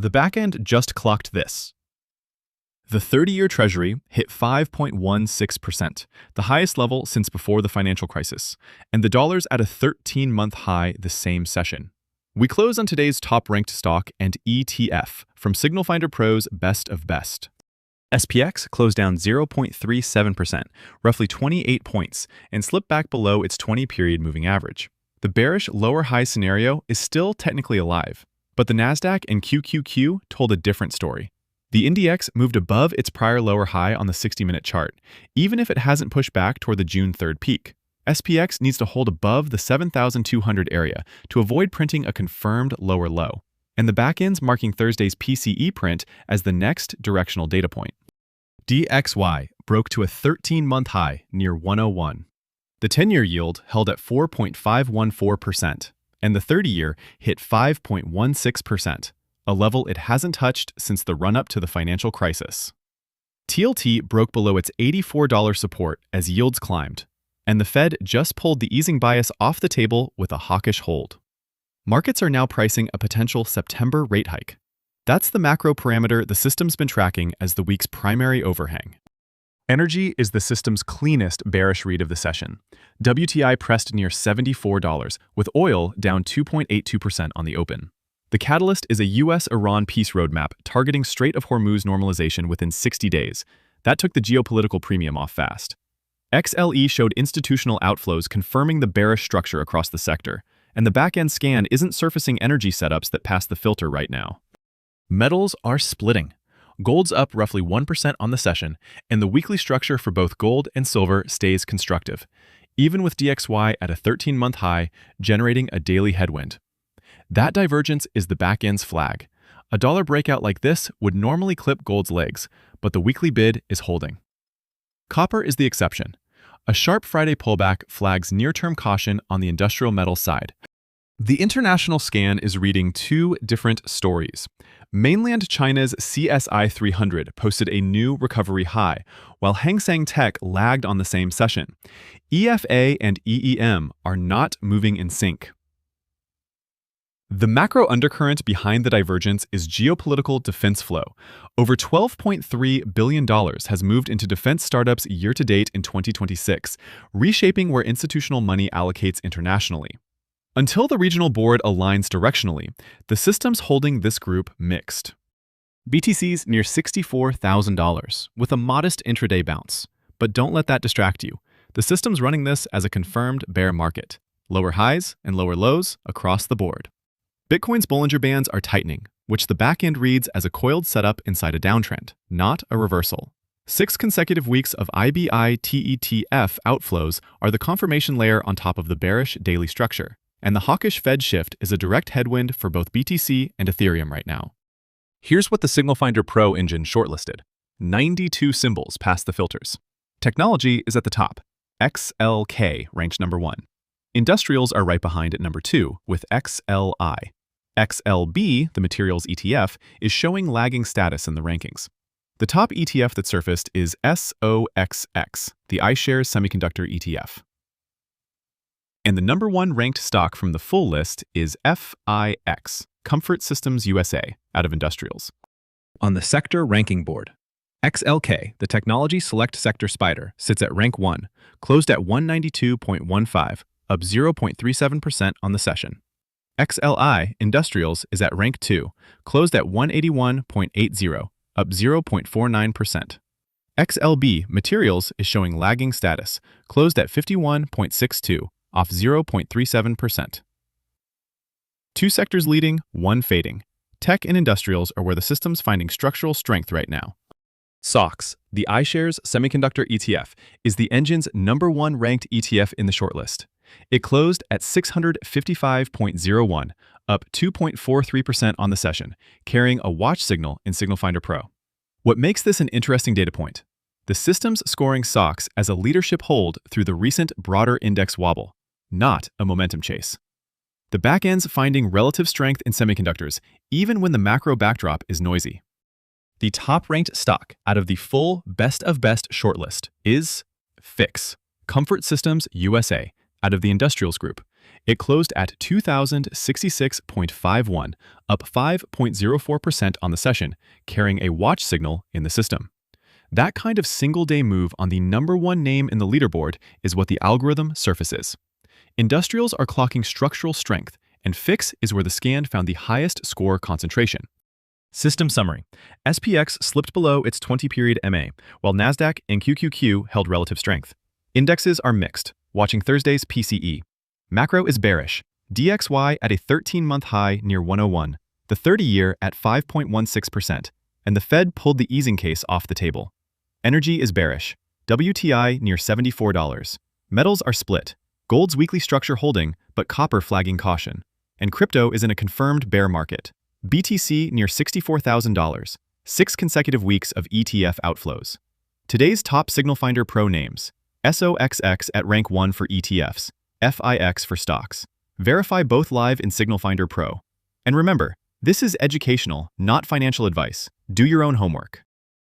The backend just clocked this. The 30-year Treasury hit 5.16%, the highest level since before the financial crisis, and the dollar's at a 13-month high the same session. We close on today's top-ranked stock and ETF from SignalFinder Pro's Best of Best. SPX closed down 0.37%, roughly 28 points, and slipped back below its 20-period moving average. The bearish lower-high scenario is still technically alive, but the Nasdaq and QQQ told a different story. The index moved above its prior lower high on the 60-minute chart, even if it hasn't pushed back toward the June 3rd peak. SPX needs to hold above the 7,200 area to avoid printing a confirmed lower low, and the backend's marking Thursday's PCE print as the next directional data point. DXY broke to a 13-month high near 101. The 10-year yield held at 4.514%, and the 30-year hit 5.16%. A level it hasn't touched since the run-up to the financial crisis. TLT broke below its $84 support as yields climbed, and the Fed just pulled the easing bias off the table with a hawkish hold. Markets are now pricing a potential September rate hike. That's the macro parameter the system's been tracking as the week's primary overhang. Energy is the system's cleanest bearish read of the session. WTI pressed near $74, with oil down 2.82% on the open. The catalyst is a U.S.-Iran peace roadmap targeting Strait of Hormuz normalization within 60 days. That took the geopolitical premium off fast. XLE showed institutional outflows confirming the bearish structure across the sector, and the back-end scan isn't surfacing energy setups that pass the filter right now. Metals are splitting. Gold's up roughly 1% on the session, and the weekly structure for both gold and silver stays constructive, even with DXY at a 13-month high, generating a daily headwind. That divergence is the back-end's flag. A dollar breakout like this would normally clip gold's legs, but the weekly bid is holding. Copper is the exception. A sharp Friday pullback flags near-term caution on the industrial metal side. The international scan is reading two different stories. Mainland China's CSI 300 posted a new recovery high, while Hang Seng Tech lagged on the same session. EFA and EEM are not moving in sync. The macro undercurrent behind the divergence is geopolitical defense flow. Over $12.3 billion has moved into defense startups year-to-date in 2026, reshaping where institutional money allocates internationally. Until the regional board aligns directionally, the system's holding this group mixed. BTC's near $64,000, with a modest intraday bounce. But don't let that distract you. The system's running this as a confirmed bear market. Lower highs and lower lows across the board. Bitcoin's Bollinger Bands are tightening, which the backend reads as a coiled setup inside a downtrend, not a reversal. 6 consecutive weeks of IBI-TETF outflows are the confirmation layer on top of the bearish daily structure, and the hawkish Fed shift is a direct headwind for both BTC and Ethereum right now. Here's what the SignalFinder Pro engine shortlisted. 92 symbols pass the filters. Technology is at the top. XLK ranked number 1. Industrials are right behind at number 2 with XLI. XLB, the materials ETF, is showing lagging status in the rankings. The top ETF that surfaced is SOXX, the iShares Semiconductor ETF. And the number 1 ranked stock from the full list is FIX, Comfort Systems USA, out of industrials. On the sector ranking board, XLK, the Technology Select Sector Spider, sits at rank 1, closed at 192.15, up 0.37% on the session. XLI, Industrials, is at rank 2, closed at 181.80, up 0.49%. XLB, Materials, is showing lagging status, closed at 51.62, off 0.37%. 2 sectors leading, 1 fading. Tech and industrials are where the system's finding structural strength right now. SOXX, the iShares Semiconductor ETF, is the engine's number 1 ranked ETF in the shortlist. It closed at 655.01, up 2.43% on the session, carrying a watch signal in SignalFinder Pro. What makes this an interesting data point? The system's scoring SOXX as a leadership hold through the recent broader index wobble, not a momentum chase. The backend's finding relative strength in semiconductors, even when the macro backdrop is noisy. The top-ranked stock out of the full Best of Best shortlist is FIX, Comfort Systems USA, out of the Industrials Group. It closed at 2,066.51, up 5.04% on the session, carrying a watch signal in the system. That kind of single-day move on the #1 name in the leaderboard is what the algorithm surfaces. Industrials are clocking structural strength, and FIX is where the scan found the highest score concentration. System summary. SPX slipped below its 20-period MA, while Nasdaq and QQQ held relative strength. Indexes are mixed, watching Thursday's PCE. Macro is bearish. DXY at a 13-month high near 101, the 30-year at 5.16%, and the Fed pulled the easing case off the table. Energy is bearish. WTI near $74. Metals are split. Gold's weekly structure holding, but copper flagging caution. And crypto is in a confirmed bear market. BTC near $64,000, 6 consecutive weeks of ETF outflows. Today's top SignalFinder Pro names: SOXX at rank 1 for ETFs, FIX for stocks. Verify both live in SignalFinder Pro. And remember, this is educational, not financial advice. Do your own homework.